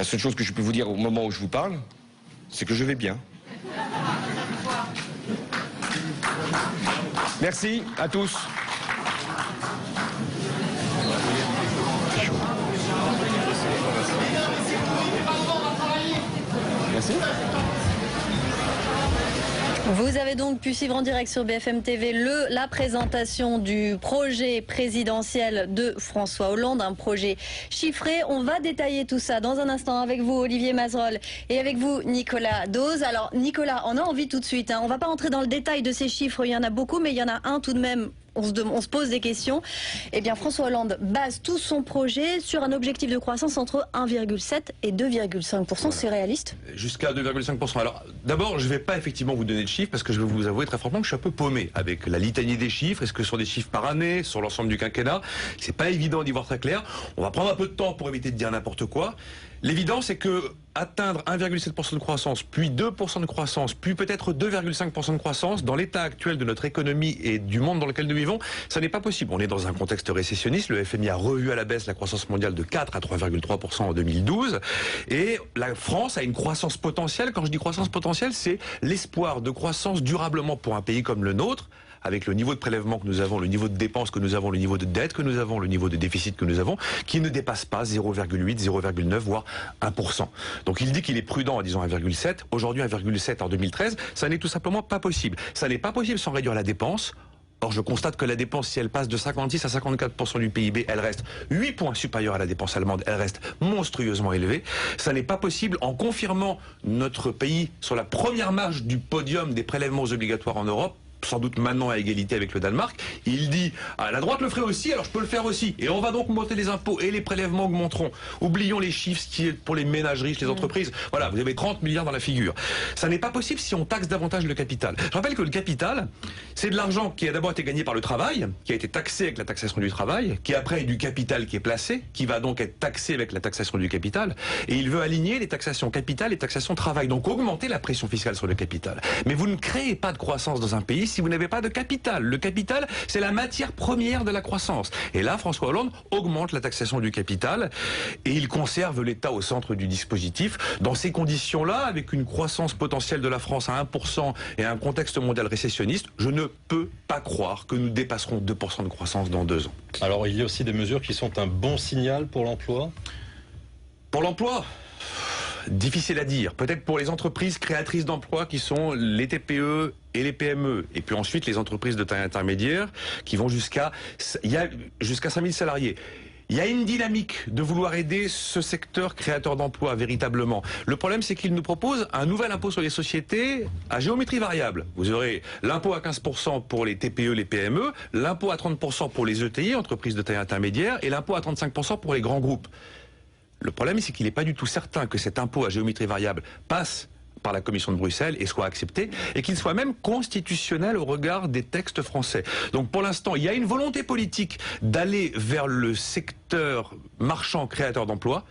La seule chose que je peux vous dire au moment où je vous parle, c'est que je vais bien. Merci à tous. Merci. Vous avez donc pu suivre en direct sur BFM TV la présentation du projet présidentiel de François Hollande, un projet chiffré. On va détailler tout ça dans un instant avec vous, Olivier Mazerolle, et avec vous, Nicolas Dose. Alors, Nicolas, on a envie tout de suite, on va pas entrer dans le détail de ces chiffres, il y en a beaucoup, mais il y en a un tout de même. On se pose des questions. Eh bien, François Hollande base tout son projet sur un objectif de croissance entre 1,7 et 2,5%. Voilà. C'est réaliste? Jusqu'à 2,5%. Alors, d'abord, je ne vais pas effectivement vous donner de chiffres parce que je vais vous avouer très franchement que je suis un peu paumé avec la litanie des chiffres. Est-ce que ce sont des chiffres par année, sur l'ensemble du quinquennat? C'est pas évident d'y voir très clair. On va prendre un peu de temps pour éviter de dire n'importe quoi. L'évidence, c'est que atteindre 1,7% de croissance, puis 2% de croissance, puis peut-être 2,5% de croissance, dans l'état actuel de notre économie et du monde dans lequel nous vivons, ça n'est pas possible. On est dans un contexte récessionniste. Le FMI a revu à la baisse la croissance mondiale de 4 à 3,3% en 2012. Et la France a une croissance potentielle. Quand je dis croissance potentielle, c'est l'espoir de croissance durablement pour un pays comme le nôtre, avec le niveau de prélèvement que nous avons, le niveau de dépenses que nous avons, le niveau de dette que nous avons, le niveau de déficit que nous avons, qui ne dépasse pas 0,8, 0,9, voire 1%. Donc il dit qu'il est prudent en disant 1,7. Aujourd'hui, 1,7 en 2013, ça n'est tout simplement pas possible. Ça n'est pas possible sans réduire la dépense. Or, je constate que la dépense, si elle passe de 56 à 54% du PIB, elle reste 8 points supérieure à la dépense allemande, elle reste monstrueusement élevée. Ça n'est pas possible en confirmant notre pays sur la première marche du podium des prélèvements obligatoires en Europe, sans doute maintenant à égalité avec le Danemark. Il dit, ah, la droite le ferait aussi, alors je peux le faire aussi. Et on va donc monter les impôts et les prélèvements augmenteront. Oublions les chiffres, ce qui est pour les ménages riches, les entreprises. Voilà, vous avez 30 milliards dans la figure. Ça n'est pas possible si on taxe davantage le capital. Je rappelle que le capital, c'est de l'argent qui a d'abord été gagné par le travail, qui a été taxé avec la taxation du travail, qui après est du capital qui est placé, qui va donc être taxé avec la taxation du capital. Et il veut aligner les taxations capital et taxations travail, donc augmenter la pression fiscale sur le capital. Mais vous ne créez pas de croissance dans un pays si vous n'avez pas de capital. Le capital, c'est la matière première de la croissance. Et là, François Hollande augmente la taxation du capital et il conserve l'État au centre du dispositif. Dans ces conditions-là, avec une croissance potentielle de la France à 1% et un contexte mondial récessionniste, je ne peux pas croire que nous dépasserons 2% de croissance dans 2 ans. Alors, il y a aussi des mesures qui sont un bon signal pour l'emploi? Pour l'emploi, difficile à dire. Peut-être pour les entreprises créatrices d'emplois qui sont les TPE et les PME. Et puis ensuite, les entreprises de taille intermédiaire qui vont jusqu'à 5000 salariés. Il y a une dynamique de vouloir aider ce secteur créateur d'emplois véritablement. Le problème, c'est qu'il nous propose un nouvel impôt sur les sociétés à géométrie variable. Vous aurez l'impôt à 15% pour les TPE, les PME, l'impôt à 30% pour les ETI, entreprises de taille intermédiaire, et l'impôt à 35% pour les grands groupes. Le problème, c'est qu'il n'est pas du tout certain que cet impôt à géométrie variable passe par la Commission de Bruxelles et soit accepté, et qu'il soit même constitutionnel au regard des textes français. Donc pour l'instant, il y a une volonté politique d'aller vers le secteur marchand créateur d'emplois,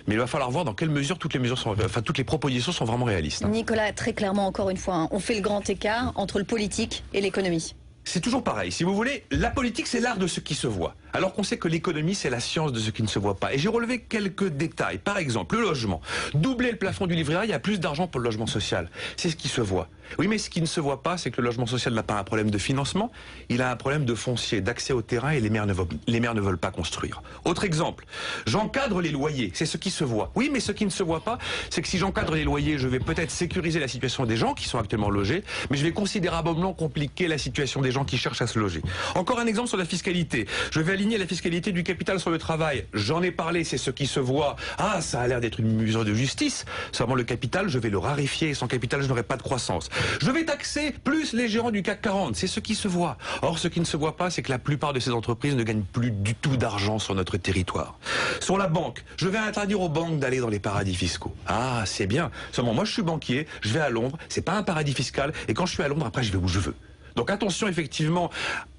mais il va falloir voir dans quelle mesure toutes les propositions sont vraiment réalistes. Nicolas, très clairement, encore une fois, on fait le grand écart entre le politique et l'économie. C'est toujours pareil. Si vous voulez, la politique, c'est l'art de ce qui se voit. Alors qu'on sait que l'économie, c'est la science de ce qui ne se voit pas. Et j'ai relevé quelques détails. Par exemple, le logement. Doubler le plafond du livret A, il y a plus d'argent pour le logement social. C'est ce qui se voit. Oui, mais ce qui ne se voit pas, c'est que le logement social n'a pas un problème de financement. Il a un problème de foncier, d'accès au terrain, et les maires ne veulent pas construire. Autre exemple. J'encadre les loyers. C'est ce qui se voit. Oui, mais ce qui ne se voit pas, c'est que si j'encadre les loyers, je vais peut-être sécuriser la situation des gens qui sont actuellement logés, mais je vais considérablement compliquer la situation des gens qui cherchent à se loger. Encore un exemple sur la fiscalité. Je vais aligner la fiscalité du capital sur le travail. J'en ai parlé, c'est ce qui se voit. Ah, ça a l'air d'être une mesure de justice. Seulement le capital, je vais le raréfier. Sans capital, je n'aurai pas de croissance. Je vais taxer plus les gérants du CAC 40. C'est ce qui se voit. Or, ce qui ne se voit pas, c'est que la plupart de ces entreprises ne gagnent plus du tout d'argent sur notre territoire. Sur la banque, je vais interdire aux banques d'aller dans les paradis fiscaux. Ah, c'est bien. Seulement, moi, je suis banquier, je vais à Londres, c'est pas un paradis fiscal, et quand je suis à Londres, après, je vais où je veux. Donc attention effectivement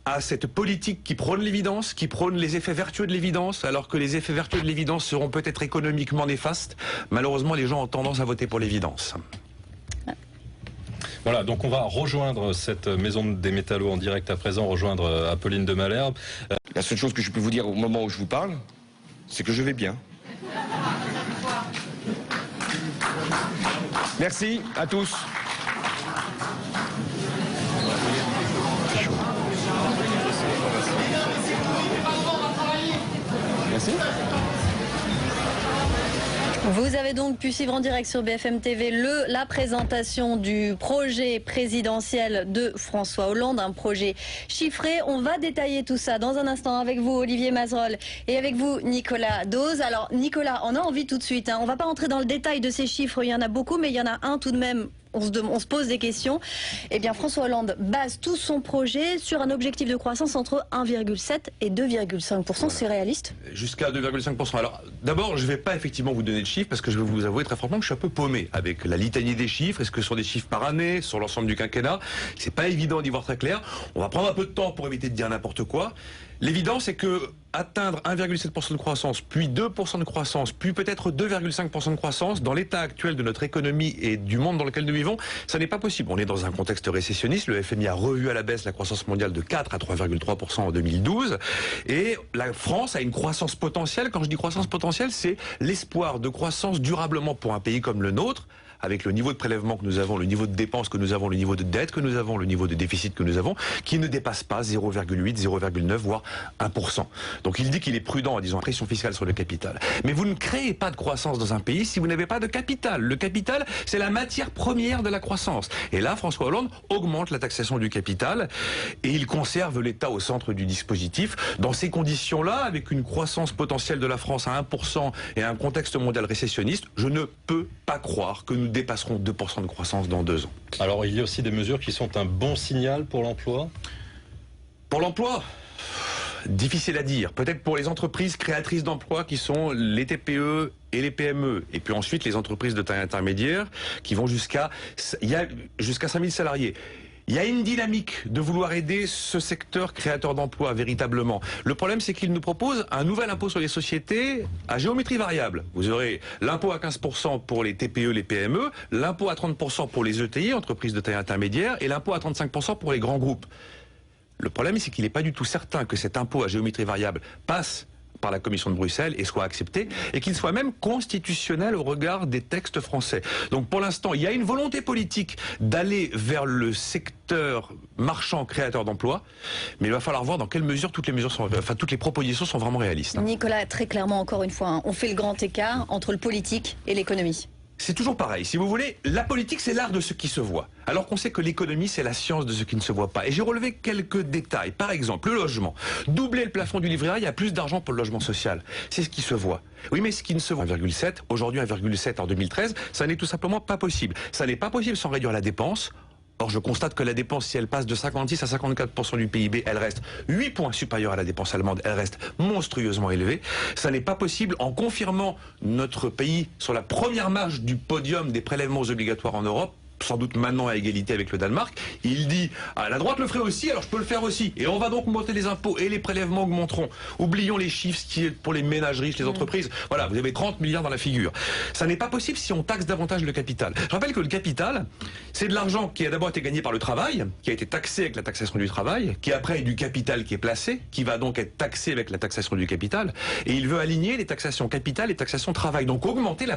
à cette politique qui prône l'évidence, qui prône les effets vertueux de l'évidence, alors que les effets vertueux de l'évidence seront peut-être économiquement néfastes. Malheureusement, les gens ont tendance à voter pour l'évidence. Voilà, donc on va rejoindre cette maison des métallos en direct à présent, rejoindre Apolline de Malherbe. La seule chose que je peux vous dire au moment où je vous parle, c'est que je vais bien. Merci à tous. Merci. Vous avez donc pu suivre en direct sur BFM TV la présentation du projet présidentiel de François Hollande, un projet chiffré. On va détailler tout ça dans un instant avec vous, Olivier Mazerolle, et avec vous, Nicolas Dose. Alors, Nicolas, on a envie tout de suite, on va pas entrer dans le détail de ces chiffres, il y en a beaucoup, mais il y en a un tout de même. On se pose des questions. Eh bien, François Hollande base tout son projet sur un objectif de croissance entre 1,7 et 2,5%. Voilà. C'est réaliste? Jusqu'à 2,5%. Alors, d'abord, je ne vais pas effectivement vous donner de chiffres parce que je vais vous avouer très franchement que je suis un peu paumé avec la litanie des chiffres. Est-ce que ce sont des chiffres par année, sur l'ensemble du quinquennat? C'est pas évident d'y voir très clair. On va prendre un peu de temps pour éviter de dire n'importe quoi. L'évidence, c'est que atteindre 1,7% de croissance, puis 2% de croissance, puis peut-être 2,5% de croissance, dans l'état actuel de notre économie et du monde dans lequel nous vivons, ça n'est pas possible. On est dans un contexte récessionniste. Le FMI a revu à la baisse la croissance mondiale de 4 à 3,3% en 2012. Et la France a une croissance potentielle. Quand je dis croissance potentielle, c'est l'espoir de croissance durablement pour un pays comme le nôtre, avec le niveau de prélèvement que nous avons, le niveau de dépenses que nous avons, le niveau de dette que nous avons, le niveau de déficit que nous avons, qui ne dépasse pas 0,8, 0,9, voire 1%. Donc il dit qu'il est prudent en disant pression fiscale sur le capital. Mais vous ne créez pas de croissance dans un pays si vous n'avez pas de capital. Le capital, c'est la matière première de la croissance. Et là, François Hollande augmente la taxation du capital et il conserve l'État au centre du dispositif. Dans ces conditions-là, avec une croissance potentielle de la France à 1% et un contexte mondial récessionniste, je ne peux pas croire que nous dépasserons 2% de croissance dans 2 ans. Alors il y a aussi des mesures qui sont un bon signal pour l'emploi? Pour l'emploi, difficile à dire. Peut-être pour les entreprises créatrices d'emplois qui sont les TPE et les PME. Et puis ensuite les entreprises de taille intermédiaire qui vont jusqu'à 5000 salariés. Il y a une dynamique de vouloir aider ce secteur créateur d'emplois véritablement. Le problème, c'est qu'il nous propose un nouvel impôt sur les sociétés à géométrie variable. Vous aurez l'impôt à 15% pour les TPE, les PME, l'impôt à 30% pour les ETI, entreprises de taille intermédiaire, et l'impôt à 35% pour les grands groupes. Le problème, c'est qu'il n'est pas du tout certain que cet impôt à géométrie variable passe par la Commission de Bruxelles et soit accepté, et qu'il soit même constitutionnel au regard des textes français. Donc pour l'instant, il y a une volonté politique d'aller vers le secteur marchand créateur d'emplois, mais il va falloir voir dans quelle mesure toutes les propositions sont vraiment réalistes. Nicolas, très clairement, encore une fois, on fait le grand écart entre le politique et l'économie. C'est toujours pareil. Si vous voulez, la politique, c'est l'art de ce qui se voit. Alors qu'on sait que l'économie, c'est la science de ce qui ne se voit pas. Et j'ai relevé quelques détails. Par exemple, le logement. Doubler le plafond du livret A, il y a plus d'argent pour le logement social. C'est ce qui se voit. Oui, mais ce qui ne se voit, 1,7, aujourd'hui 1,7 en 2013, ça n'est tout simplement pas possible. Ça n'est pas possible sans réduire la dépense. Or, je constate que la dépense, si elle passe de 56 à 54% du PIB, elle reste 8 points supérieure à la dépense allemande, elle reste monstrueusement élevée. Ça n'est pas possible en confirmant notre pays sur la première marche du podium des prélèvements obligatoires en Europe, sans doute maintenant à égalité avec le Danemark. Il dit, ah, la droite le ferait aussi, alors je peux le faire aussi. Et on va donc monter les impôts et les prélèvements augmenteront. Oublions les chiffres, ce qui est pour les ménageries, les entreprises. Voilà, vous avez 30 milliards dans la figure. Ça n'est pas possible si on taxe davantage le capital. Je rappelle que le capital, c'est de l'argent qui a d'abord été gagné par le travail, qui a été taxé avec la taxation du travail, qui après est du capital qui est placé, qui va donc être taxé avec la taxation du capital. Et il veut aligner les taxations capital et taxations travail. Donc augmenter la